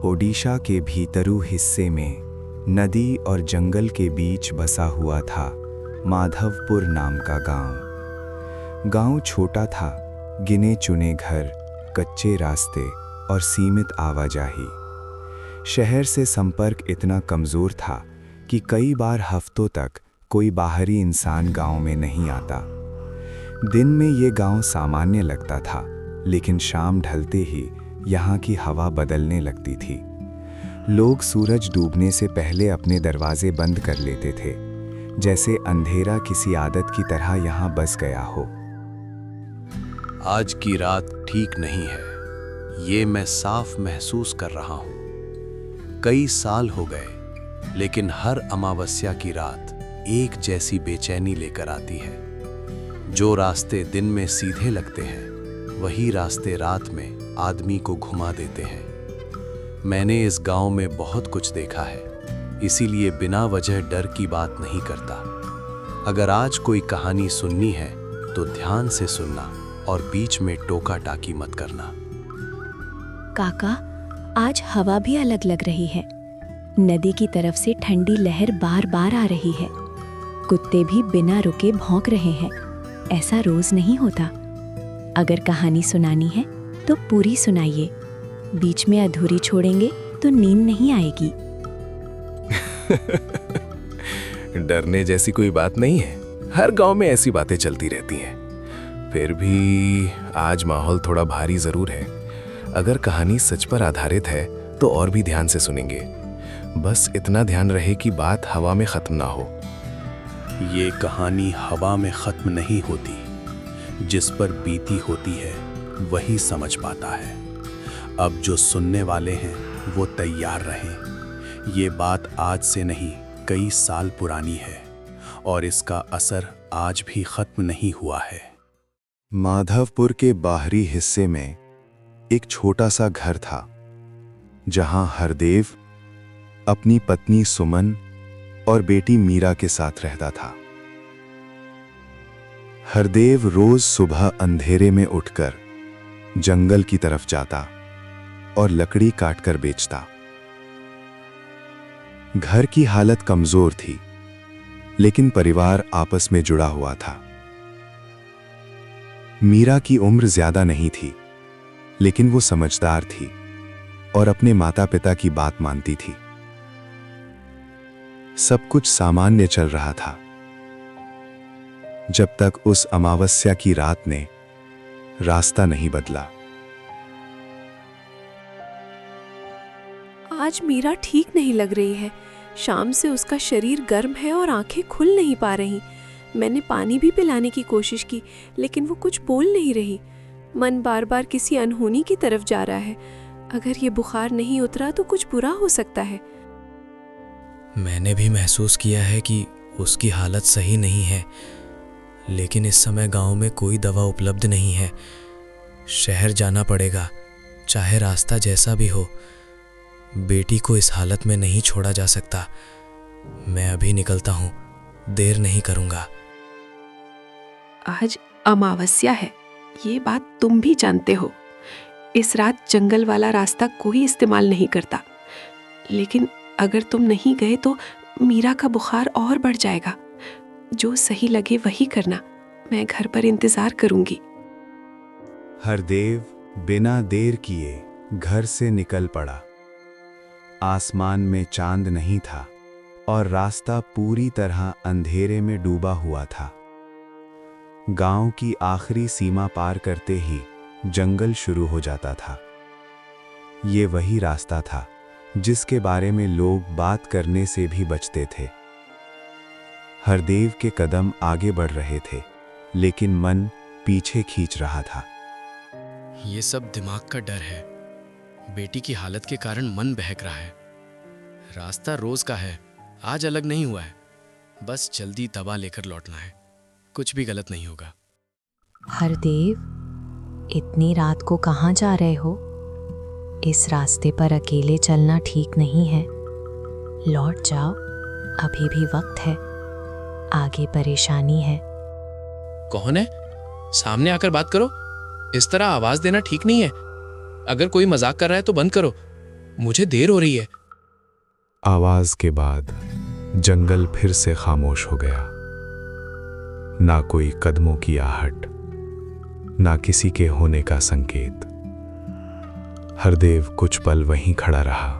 ओडिशा के भीतरू हिस्से में नदी और जंगल के बीच बसा हुआ था माधवपुर नाम का गांव। गांव छोटा था, गिने चुने घर, कच्चे रास्ते और सीमित आवाजाही। शहर से संपर्क इतना कमज़ोर था कि कई बार हफ्तों तक कोई बाहरी इंसान गांव में नहीं आता। दिन में ये गांव सामान्य लगता था, लेकिन शाम ढलते ही यहाँ की हवा बदलने लगती थी। लोग सूरज डूबने से पहले अपने दरवाजे बंद कर लेते थे, जैसे अंधेरा किसी आदत की तरह यहाँ बस गया हो। आज की रात ठीक नहीं है, ये मैं साफ महसूस कर रहा हूँ। कई साल हो गए, लेकिन हर अमावस्या की रात एक जैसी बेचैनी लेकर आती है। जो रास्ते दिन में सीधे लगते हैं, वही रास्ते रात में आदमी को घुमा देते हैं। मैंने इस गांव में बहुत कुछ देखा है, इसीलिए बिना वजह डर की बात नहीं करता। अगर आज कोई कहानी सुननी है तो ध्यान से सुनना और बीच में टोका टाकी मत करना। काका, आज हवा भी अलग लग रही है। नदी की तरफ से ठंडी लहर बार बार आ रही है। कुत्ते भी बिना रुके भौंक रहे हैं। ऐसा रोज नहीं होता। अगर कहानी सुनानी है तो पूरी सुनाइए। बीच में अधूरी छोड़ेंगे तो नींद नहीं आएगी। डरने जैसी कोई बात नहीं है। हर गांव में ऐसी बातें चलती रहती हैं। फिर भी आज माहौल थोड़ा भारी जरूर है। अगर कहानी सच पर आधारित है तो और भी ध्यान से सुनेंगे। बस इतना ध्यान रहे कि बात हवा में खत्म ना हो। ये कहानी हवा में खत्म नहीं होती। जिस पर बीती होती है वही समझ पाता है। अब जो सुनने वाले हैं वो तैयार रहें। ये बात आज से नहीं, कई साल पुरानी है और इसका असर आज भी खत्म नहीं हुआ है। माधवपुर के बाहरी हिस्से में एक छोटा सा घर था, जहां हरदेव अपनी पत्नी सुमन और बेटी मीरा के साथ रहता था। हरदेव रोज सुबह अंधेरे में उठकर जंगल की तरफ जाता और लकड़ी काटकर बेचता। घर की हालत कमजोर थी, लेकिन परिवार आपस में जुड़ा हुआ था। मीरा की उम्र ज्यादा नहीं थी, लेकिन वो समझदार थी और अपने माता पिता की बात मानती थी। सब कुछ सामान्य चल रहा था, जब तक उस अमावस्या की रात ने रास्ता नहीं बदला। आज मीरा ठीक नहीं लग रही है। शाम से उसका शरीर गर्म है और आंखें खुल नहीं पा रही। मैंने पानी भी पिलाने की कोशिश की, लेकिन वो कुछ बोल नहीं रही। मन बार बार किसी अनहोनी की तरफ जा रहा है। अगर ये बुखार नहीं उतरा तो कुछ बुरा हो सकता है। मैंने भी महसूस किया है कि उसकी हालत सही नहीं है, लेकिन इस समय गांव में कोई दवा उपलब्ध नहीं है। शहर जाना पड़ेगा, चाहे रास्ता जैसा भी हो। बेटी को इस हालत में नहीं छोड़ा जा सकता। मैं अभी निकलता हूँ, देर नहीं करूँगा। आज अमावस्या है, ये बात तुम भी जानते हो। इस रात जंगल वाला रास्ता कोई इस्तेमाल नहीं करता। लेकिन अगर तुम नहीं गए तो मीरा का बुखार और बढ़ जाएगा। जो सही लगे वही करना। मैं घर पर इंतजार करूंगी। हरदेव बिना देर किए घर से निकल पड़ा। आसमान में चांद नहीं था और रास्ता पूरी तरह अंधेरे में डूबा हुआ था। गांव की आखिरी सीमा पार करते ही जंगल शुरू हो जाता था। ये वही रास्ता था जिसके बारे में लोग बात करने से भी बचते थे। हरदेव के कदम आगे बढ़ रहे थे, लेकिन मन पीछे खींच रहा था। ये सब दिमाग का डर है। बेटी की हालत के कारण मन बहक रहा है। रास्ता रोज का है, आज अलग नहीं हुआ है। बस जल्दी दवा लेकर लौटना है, कुछ भी गलत नहीं होगा। हरदेव, इतनी रात को कहाँ जा रहे हो? इस रास्ते पर अकेले चलना ठीक नहीं है। लौट जाओ, अभी भी वक्त है। आगे परेशानी है। कौन है? सामने आकर बात करो। इस तरह आवाज देना ठीक नहीं है। अगर कोई मजाक कर रहा है तो बंद करो। मुझे देर हो रही है। आवाज के बाद जंगल फिर से खामोश हो गया। ना कोई कदमों की आहट, ना किसी के होने का संकेत। हरदेव कुछ पल वहीं खड़ा रहा,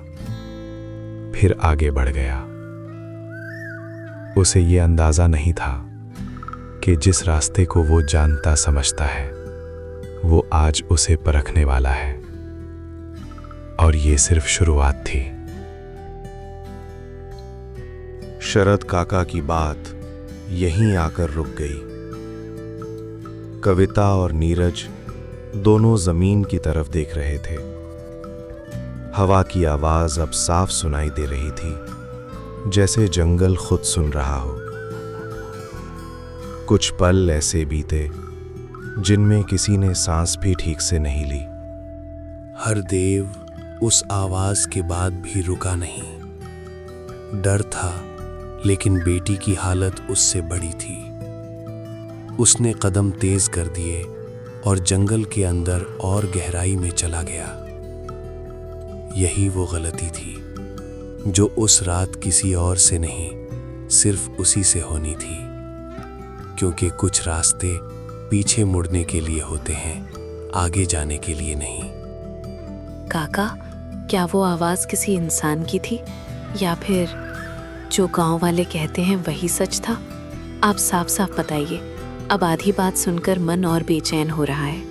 फिर आगे बढ़ गया। उसे ये अंदाजा नहीं था कि जिस रास्ते को वो जानता समझता है वो आज उसे परखने वाला है, और ये सिर्फ शुरुआत थी। शरद काका की बात यहीं आकर रुक गई। कविता और नीरज दोनों जमीन की तरफ देख रहे थे। हवा की आवाज अब साफ सुनाई दे रही थी, जैसे जंगल खुद सुन रहा हो। कुछ पल ऐसे बीते जिनमें किसी ने सांस भी ठीक से नहीं ली। हरदेव उस आवाज के बाद भी रुका नहीं। डर था, लेकिन बेटी की हालत उससे बड़ी थी। उसने कदम तेज कर दिए और जंगल के अंदर और गहराई में चला गया। यही वो गलती थी जो उस रात किसी और से नहीं, सिर्फ उसी से होनी थी। क्योंकि कुछ रास्ते पीछे मुड़ने के लिए होते हैं, आगे जाने के लिए नहीं। काका, क्या वो आवाज किसी इंसान की थी या फिर जो गांव वाले कहते हैं वही सच था? आप साफ साफ बताइए। अब आधी बात सुनकर मन और बेचैन हो रहा है।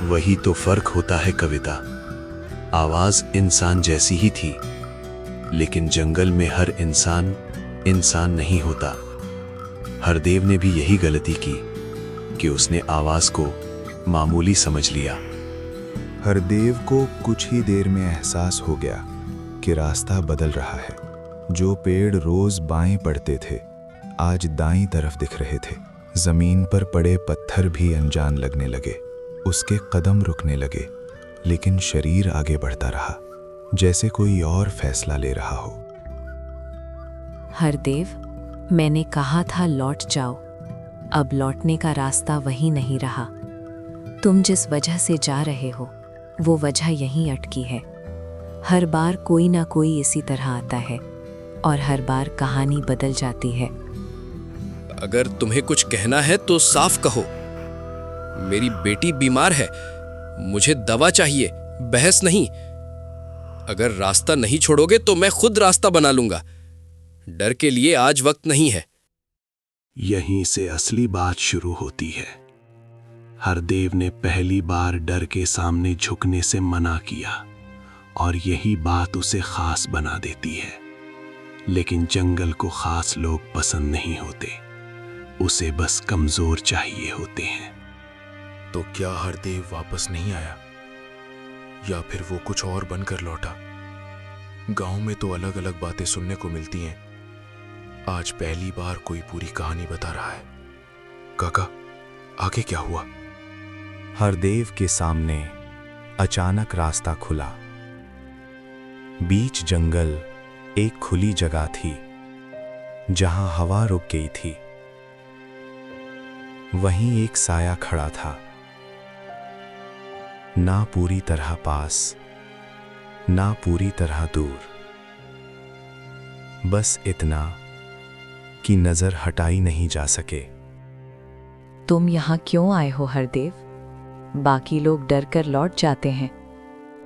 वही तो फर्क होता है कविता। आवाज इंसान जैसी ही थी, लेकिन जंगल में हर इंसान इंसान नहीं होता। हरदेव ने भी यही गलती की कि उसने आवाज को मामूली समझ लिया। हरदेव को कुछ ही देर में एहसास हो गया कि रास्ता बदल रहा है। जो पेड़ रोज बाएं पड़ते थे, आज दाईं तरफ दिख रहे थे। जमीन पर पड़े पत्थर भी अनजान लगने लगे। उसके कदम रुकने लगे, लेकिन शरीर आगे बढ़ता रहा, जैसे कोई और फैसला ले रहा हो। हरदेव, मैंने कहा था लौट जाओ। अब लौटने का रास्ता वही नहीं रहा। तुम जिस वजह से जा रहे हो वो वजह यहीं अटकी है। हर बार कोई ना कोई इसी तरह आता है और हर बार कहानी बदल जाती है। अगर तुम्हें कुछ कहना है तो साफ कहो। मेरी बेटी बीमार है, मुझे दवा चाहिए, बहस नहीं। अगर रास्ता नहीं छोड़ोगे तो मैं खुद रास्ता बना लूंगा। डर के लिए आज वक्त नहीं है। यहीं से असली बात शुरू होती है। हरदेव ने पहली बार डर के सामने झुकने से मना किया, और यही बात उसे खास बना देती है। लेकिन जंगल को खास लोग पसंद नहीं होते, उसे बस कमजोर चाहिए होते हैं। तो क्या हरदेव वापस नहीं आया, या फिर वो कुछ और बनकर लौटा? गांव में तो अलग अलग बातें सुनने को मिलती हैं। आज पहली बार कोई पूरी कहानी बता रहा है। काका, आगे क्या हुआ? हरदेव के सामने अचानक रास्ता खुला। बीच जंगल एक खुली जगह थी, जहां हवा रुक गई थी। वहीं एक साया खड़ा था, ना पूरी तरह पास, ना पूरी तरह दूर। बस इतना कि नजर हटाई नहीं जा सके। तुम यहाँ क्यों आए हो हरदेव? बाकी लोग डर कर लौट जाते हैं,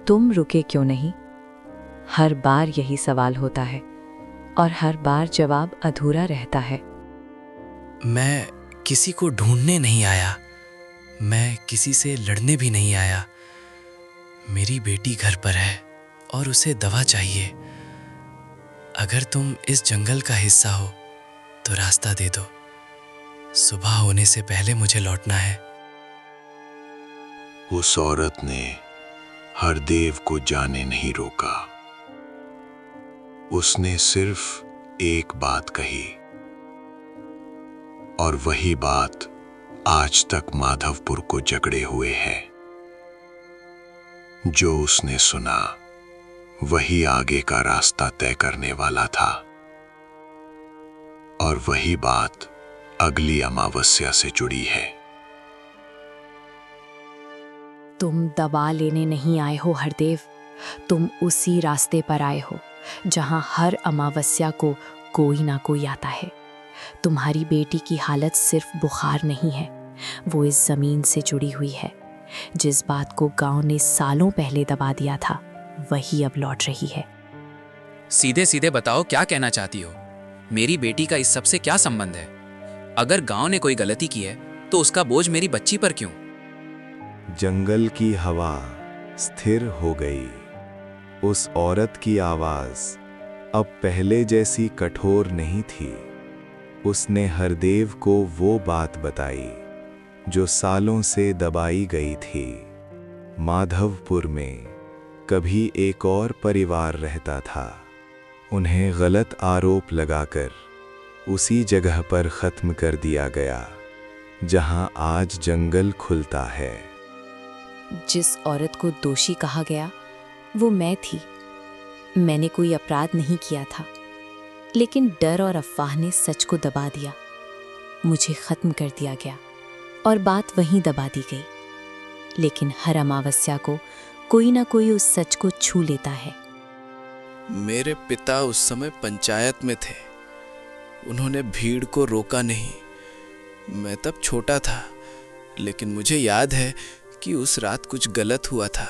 तुम रुके क्यों नहीं? हर बार यही सवाल होता है और हर बार जवाब अधूरा रहता है। मैं किसी को ढूंढने नहीं आया, मैं किसी से लड़ने भी नहीं आया। मेरी बेटी घर पर है और उसे दवा चाहिए। अगर तुम इस जंगल का हिस्सा हो तो रास्ता दे दो। सुबह होने से पहले मुझे लौटना है। उस औरत ने हरदेव को जाने नहीं रोका। उसने सिर्फ एक बात कही, और वही बात आज तक माधवपुर को जकड़े हुए है। जो उसने सुना वही आगे का रास्ता तय करने वाला था, और वही बात अगली अमावस्या से जुड़ी है। तुम दवा लेने नहीं आए हो हरदेव, तुम उसी रास्ते पर आए हो जहां हर अमावस्या को कोई ना कोई आता है। तुम्हारी बेटी की हालत सिर्फ बुखार नहीं है, वो इस जमीन से जुड़ी हुई है। जिस बात को गांव ने सालों पहले दबा दिया था, वही अब लौट रही है। सीधे सीधे बताओ, क्या कहना चाहती हो? मेरी बेटी का इस सब से क्या संबंध है? अगर गांव ने कोई गलती की है तो उसका बोझ मेरी बच्ची पर क्यों? जंगल की हवा स्थिर हो गई। उस औरत की आवाज अब पहले जैसी कठोर नहीं थी। उसने हरदेव को वो बात बताई जो सालों से दबाई गई थी। माधवपुर में कभी एक और परिवार रहता था। उन्हें गलत आरोप लगाकर उसी जगह पर खत्म कर दिया गया जहां आज जंगल खुलता है। जिस औरत को दोषी कहा गया वो मैं थी। मैंने कोई अपराध नहीं किया था, लेकिन डर और अफवाह ने सच को दबा दिया। मुझे खत्म कर दिया गया और बात वहीं दबा दी गई। लेकिन हर अमावस्या को कोई ना कोई उस सच को छू लेता है। मेरे पिता उस समय पंचायत में थे। उन्होंने भीड़ को रोका नहीं। मैं तब छोटा था, लेकिन मुझे याद है कि उस रात कुछ गलत हुआ था।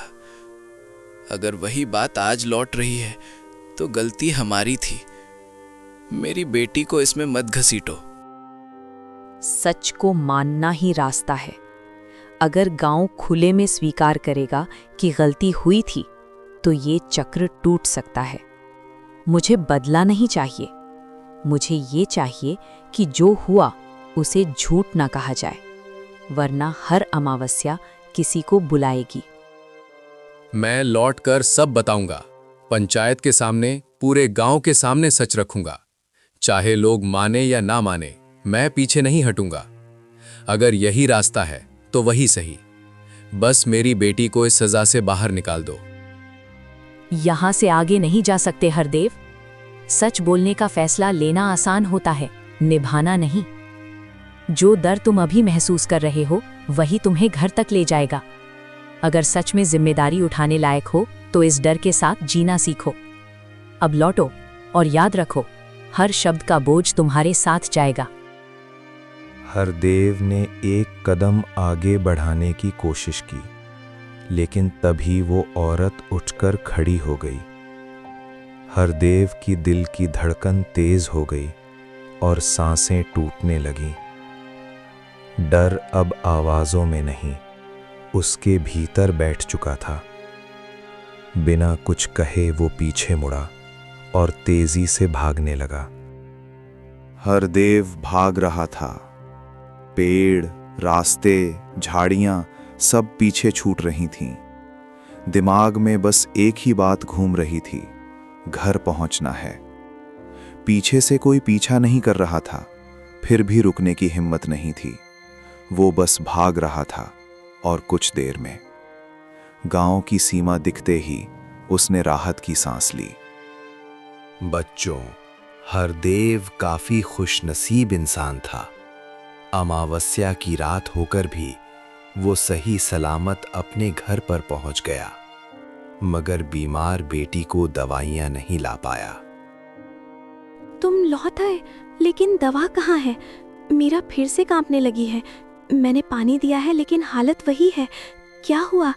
अगर वही बात आज लौट रही है तो गलती हमारी थी। मेरी बेटी को इसमें मत घसीटो। सच को मानना ही रास्ता है। अगर गांव खुले में स्वीकार करेगा कि गलती हुई थी तो ये चक्र टूट सकता है। मुझे बदला नहीं चाहिए। मुझे ये चाहिए कि जो हुआ उसे झूठ ना कहा जाए, वरना हर अमावस्या किसी को बुलाएगी। मैं लौटकर सब बताऊंगा। पंचायत के सामने, पूरे गांव के सामने सच रखूंगा। चाहे लोग माने या ना माने, मैं पीछे नहीं हटूंगा। अगर यही रास्ता है तो वही सही। बस मेरी बेटी को इस सजा से बाहर निकाल दो। यहां से आगे नहीं जा सकते हरदेव। सच बोलने का फैसला लेना आसान होता है, निभाना नहीं। जो डर तुम अभी महसूस कर रहे हो वही तुम्हें घर तक ले जाएगा। अगर सच में जिम्मेदारी उठाने लायक हो तो इस डर के साथ जीना सीखो। अब लौटो और याद रखो, हर शब्द का बोझ तुम्हारे साथ जाएगा। हरदेव ने एक कदम आगे बढ़ाने की कोशिश की, लेकिन तभी वो औरत उठकर खड़ी हो गई। हरदेव की दिल की धड़कन तेज हो गई और सांसें टूटने लगीं। डर अब आवाज़ों में नहीं, उसके भीतर बैठ चुका था। बिना कुछ कहे वो पीछे मुड़ा और तेजी से भागने लगा। हरदेव भाग रहा था। पेड़, रास्ते, झाड़ियां सब पीछे छूट रही थीं। दिमाग में बस एक ही बात घूम रही थी, घर पहुंचना है। पीछे से कोई पीछा नहीं कर रहा था, फिर भी रुकने की हिम्मत नहीं थी। वो बस भाग रहा था और कुछ देर में गांव की सीमा दिखते ही उसने राहत की सांस ली। बच्चों, हरदेव काफी खुशनसीब इंसान था। अमावस्या की रात होकर भी वो सही सलामत अपने घर पर पहुंच गया, मगर बीमार बेटी को दवाइयां नहीं ला पाया। तुम लौट आए, लेकिन दवा कहाँ है? मेरा फिर से कांपने लगी है। मैंने पानी दिया है लेकिन हालत वही है। क्या हुआ?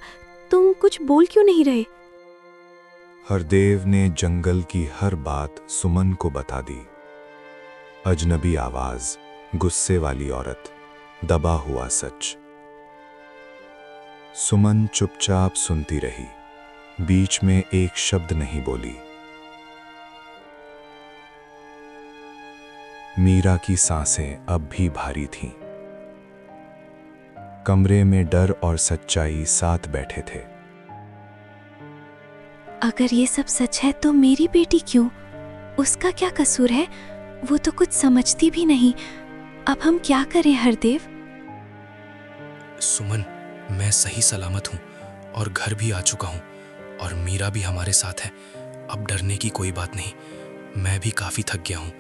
तुम कुछ बोल क्यों नहीं रहे? हरदेव ने जंगल की हर बात सुमन को बता दी। अजनबी आवाज, गुस्से वाली औरत, दबा हुआ सच। सुमन चुपचाप सुनती रही, बीच में एक शब्द नहीं बोली। मीरा की सांसें अब भी भारी थीं। कमरे में डर और सच्चाई साथ बैठे थे। अगर ये सब सच है तो मेरी बेटी क्यों? उसका क्या कसूर है? वो तो कुछ समझती भी नहीं। अब हम क्या करें हरदेव? सुमन, मैं सही सलामत हूँ और घर भी आ चुका हूँ और मीरा भी हमारे साथ है। अब डरने की कोई बात नहीं। मैं भी काफी थक गया हूँ।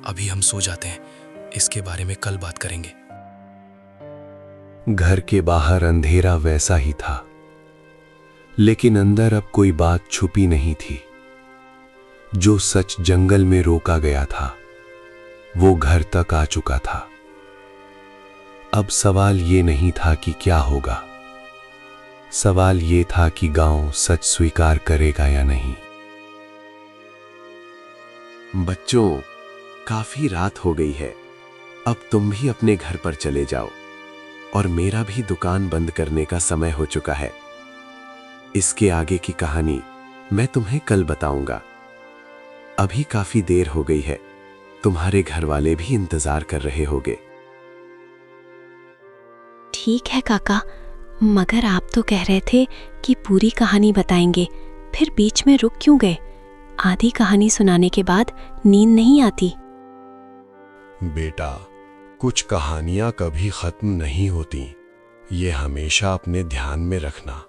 अभी हम सो जाते हैं, इसके बारे में कल बात करेंगे। घर के बाहर अंधेरा वैसा ही था, लेकिन अंदर अब कोई बात छुपी नहीं थी। जो सच जंगल में रोका गया था वो घर तक आ चुका था। अब सवाल ये नहीं था कि क्या होगा, सवाल ये था कि गांव सच स्वीकार करेगा या नहीं। बच्चों, काफी रात हो गई है, अब तुम भी अपने घर पर चले जाओ और मेरा भी दुकान बंद करने का समय हो चुका है। इसके आगे की कहानी मैं तुम्हें कल बताऊंगा। अभी काफी देर हो गई है, तुम्हारे घर वाले भी इंतजार कर रहे होंगे। ठीक है काका, मगर आप तो कह रहे थे कि पूरी कहानी बताएंगे, फिर बीच में रुक क्यों गए? आधी कहानी सुनाने के बाद नींद नहीं आती। बेटा, कुछ कहानियां कभी खत्म नहीं होती, ये हमेशा अपने ध्यान में रखना।